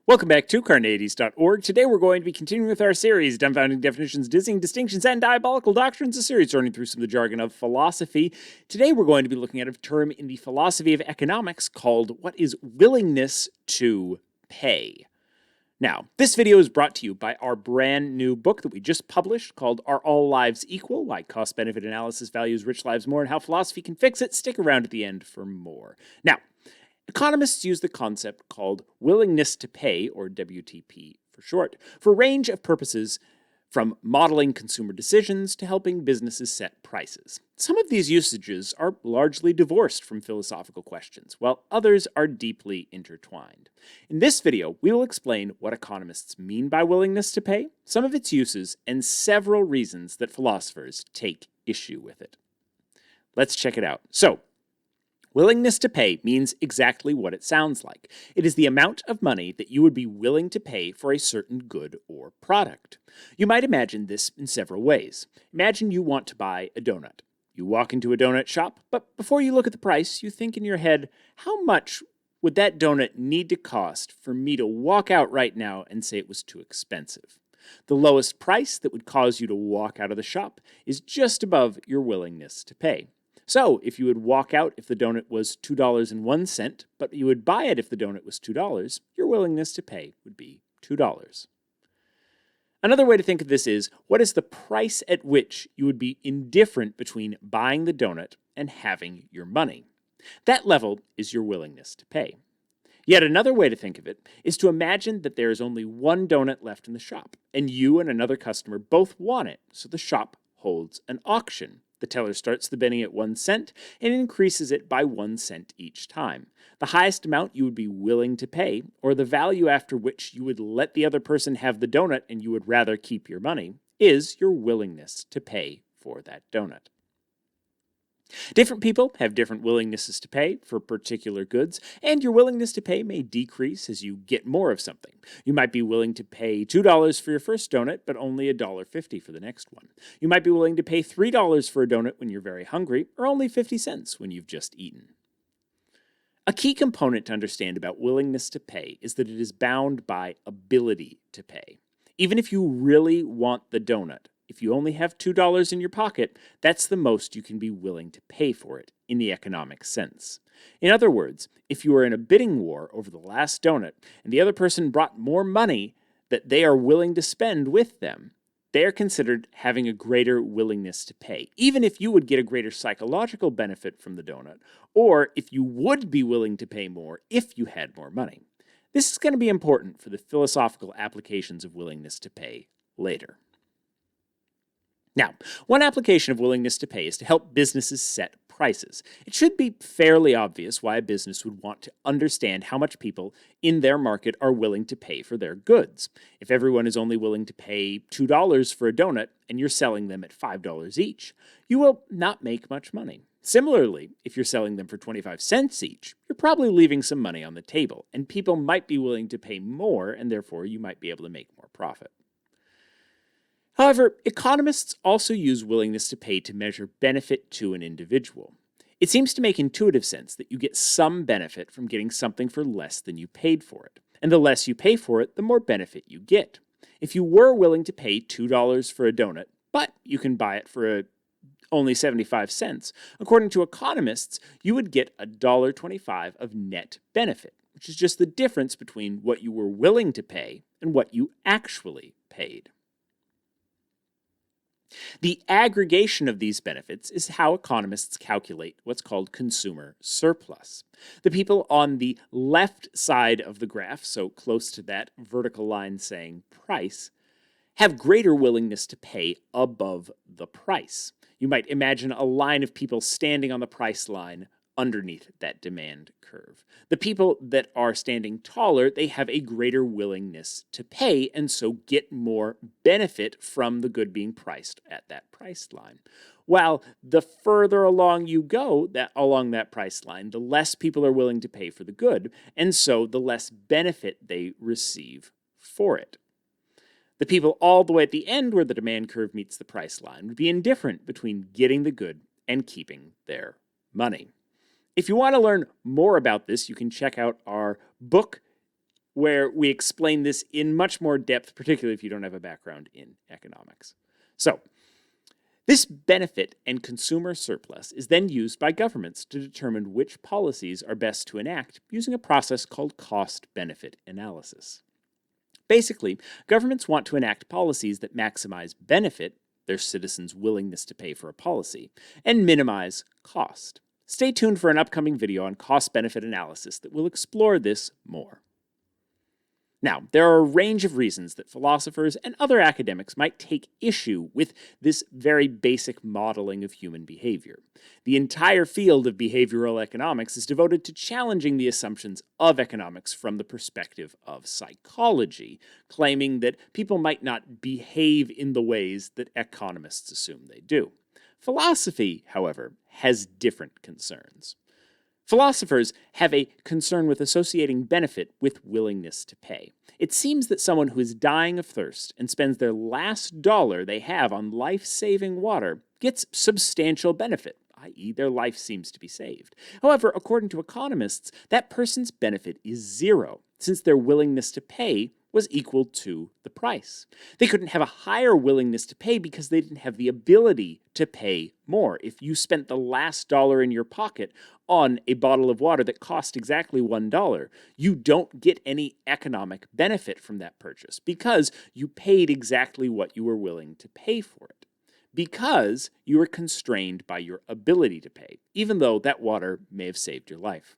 Welcome back to Carneades.org. Today we're going to be continuing with our series, Dumbfounding Definitions, Dizzying Distinctions, and Diabolical Doctrines, a series running through some of the jargon of philosophy. Today we're going to be looking at a term in the philosophy of economics called what is willingness to pay. Now, this video is brought to you by our brand new book that we just published called Are All Lives Equal? Why Cost-Benefit Analysis Values Rich Lives More and How Philosophy Can Fix It. Stick around at the end for more. Now, economists use the concept called willingness to pay, or WTP for short, for a range of purposes from modeling consumer decisions to helping businesses set prices. Some of these usages are largely divorced from philosophical questions, while others are deeply intertwined. In this video, we will explain what economists mean by willingness to pay, some of its uses, and several reasons that philosophers take issue with it. Let's check it out. So, willingness to pay means exactly what it sounds like. It is the amount of money that you would be willing to pay for a certain good or product. You might imagine this in several ways. Imagine you want to buy a donut. You walk into a donut shop, but before you look at the price, you think in your head, how much would that donut need to cost for me to walk out right now and say it was too expensive? The lowest price that would cause you to walk out of the shop is just above your willingness to pay. So, if you would walk out if the donut was $2.01, but you would buy it if the donut was $2, your willingness to pay would be $2. Another way to think of this is, what is the price at which you would be indifferent between buying the donut and having your money? That level is your willingness to pay. Yet another way to think of it is to imagine that there is only one donut left in the shop, and you and another customer both want it, so the shop holds an auction. The teller starts the bidding at 1 cent and increases it by 1 cent each time. The highest amount you would be willing to pay, or the value after which you would let the other person have the donut and you would rather keep your money, is your willingness to pay for that donut. Different people have different willingnesses to pay for particular goods, and your willingness to pay may decrease as you get more of something. You might be willing to pay $2 for your first donut, but only $1.50 for the next one. You might be willing to pay $3 for a donut when you're very hungry, or only 50 cents when you've just eaten. A key component to understand about willingness to pay is that it is bound by ability to pay. Even if you really want the donut, if you only have $2 in your pocket, that's the most you can be willing to pay for it, in the economic sense. In other words, if you are in a bidding war over the last donut, and the other person brought more money that they are willing to spend with them, they are considered having a greater willingness to pay, even if you would get a greater psychological benefit from the donut, or if you would be willing to pay more if you had more money. This is going to be important for the philosophical applications of willingness to pay later. Now, one application of willingness to pay is to help businesses set prices. It should be fairly obvious why a business would want to understand how much people in their market are willing to pay for their goods. If everyone is only willing to pay $2 for a donut and you're selling them at $5 each, you will not make much money. Similarly, if you're selling them for 25 cents each, you're probably leaving some money on the table, and people might be willing to pay more, and therefore you might be able to make more profit. However, economists also use willingness to pay to measure benefit to an individual. It seems to make intuitive sense that you get some benefit from getting something for less than you paid for it, and the less you pay for it, the more benefit you get. If you were willing to pay $2 for a donut, but you can buy it for only 75 cents, according to economists, you would get $1.25 of net benefit, which is just the difference between what you were willing to pay and what you actually paid. The aggregation of these benefits is how economists calculate what's called consumer surplus. The people on the left side of the graph, so close to that vertical line saying price, have greater willingness to pay above the price. You might imagine a line of people standing on the price line underneath that demand curve. The people that are standing taller, they have a greater willingness to pay and so get more benefit from the good being priced at that price line. While the further along you go along that price line, the less people are willing to pay for the good, and so the less benefit they receive for it. The people all the way at the end where the demand curve meets the price line would be indifferent between getting the good and keeping their money. If you want to learn more about this, you can check out our book where we explain this in much more depth, particularly if you don't have a background in economics. So, this benefit and consumer surplus is then used by governments to determine which policies are best to enact using a process called cost-benefit analysis. Basically, governments want to enact policies that maximize benefit, their citizens' willingness to pay for a policy, and minimize cost. Stay tuned for an upcoming video on cost-benefit analysis that will explore this more. Now, there are a range of reasons that philosophers and other academics might take issue with this very basic modeling of human behavior. The entire field of behavioral economics is devoted to challenging the assumptions of economics from the perspective of psychology, claiming that people might not behave in the ways that economists assume they do. Philosophy, however, has different concerns. Philosophers have a concern with associating benefit with willingness to pay. It seems that someone who is dying of thirst and spends their last dollar they have on life-saving water gets substantial benefit, i.e., their life seems to be saved. However, according to economists, that person's benefit is zero, since their willingness to pay was equal to the price. They couldn't have a higher willingness to pay because they didn't have the ability to pay more. If you spent the last dollar in your pocket on a bottle of water that cost exactly $1, you don't get any economic benefit from that purchase because you paid exactly what you were willing to pay for it. Because you were constrained by your ability to pay, even though that water may have saved your life.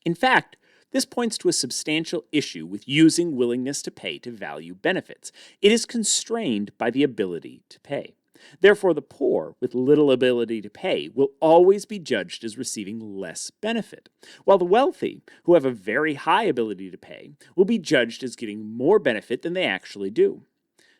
In fact, this points to a substantial issue with using willingness to pay to value benefits. It is constrained by the ability to pay. Therefore, the poor with little ability to pay will always be judged as receiving less benefit, while the wealthy, who have a very high ability to pay, will be judged as getting more benefit than they actually do.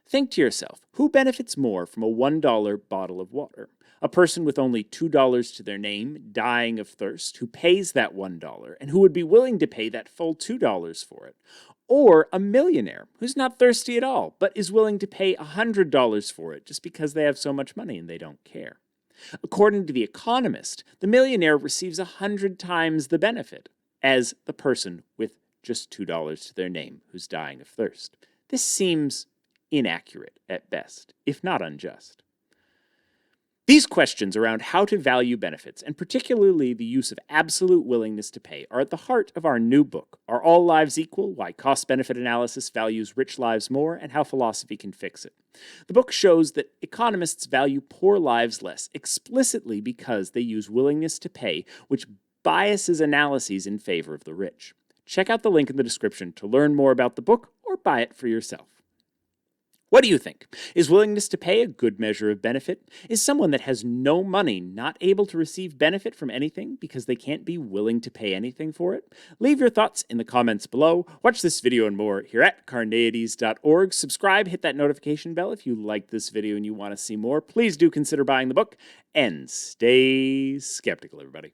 Think to yourself, who benefits more from a $1 bottle of water? A person with only $2 to their name, dying of thirst, who pays that $1 and who would be willing to pay that full $2 for it? Or a millionaire who's not thirsty at all, but is willing to pay $100 for it just because they have so much money and they don't care? According to The Economist, the millionaire receives 100 times the benefit as the person with just $2 to their name who's dying of thirst. This seems inaccurate at best, if not unjust. These questions around how to value benefits, and particularly the use of absolute willingness to pay, are at the heart of our new book, Are All Lives Equal? Why Cost-Benefit Analysis Values Rich Lives More, and How Philosophy Can Fix It. The book shows that economists value poor lives less, explicitly because they use willingness to pay, which biases analyses in favor of the rich. Check out the link in the description to learn more about the book or buy it for yourself. What do you think? Is willingness to pay a good measure of benefit? Is someone that has no money not able to receive benefit from anything because they can't be willing to pay anything for it? Leave your thoughts in the comments below. Watch this video and more here at Carneades.org. Subscribe, hit that notification bell if you liked this video and you want to see more. Please do consider buying the book, and stay skeptical, everybody.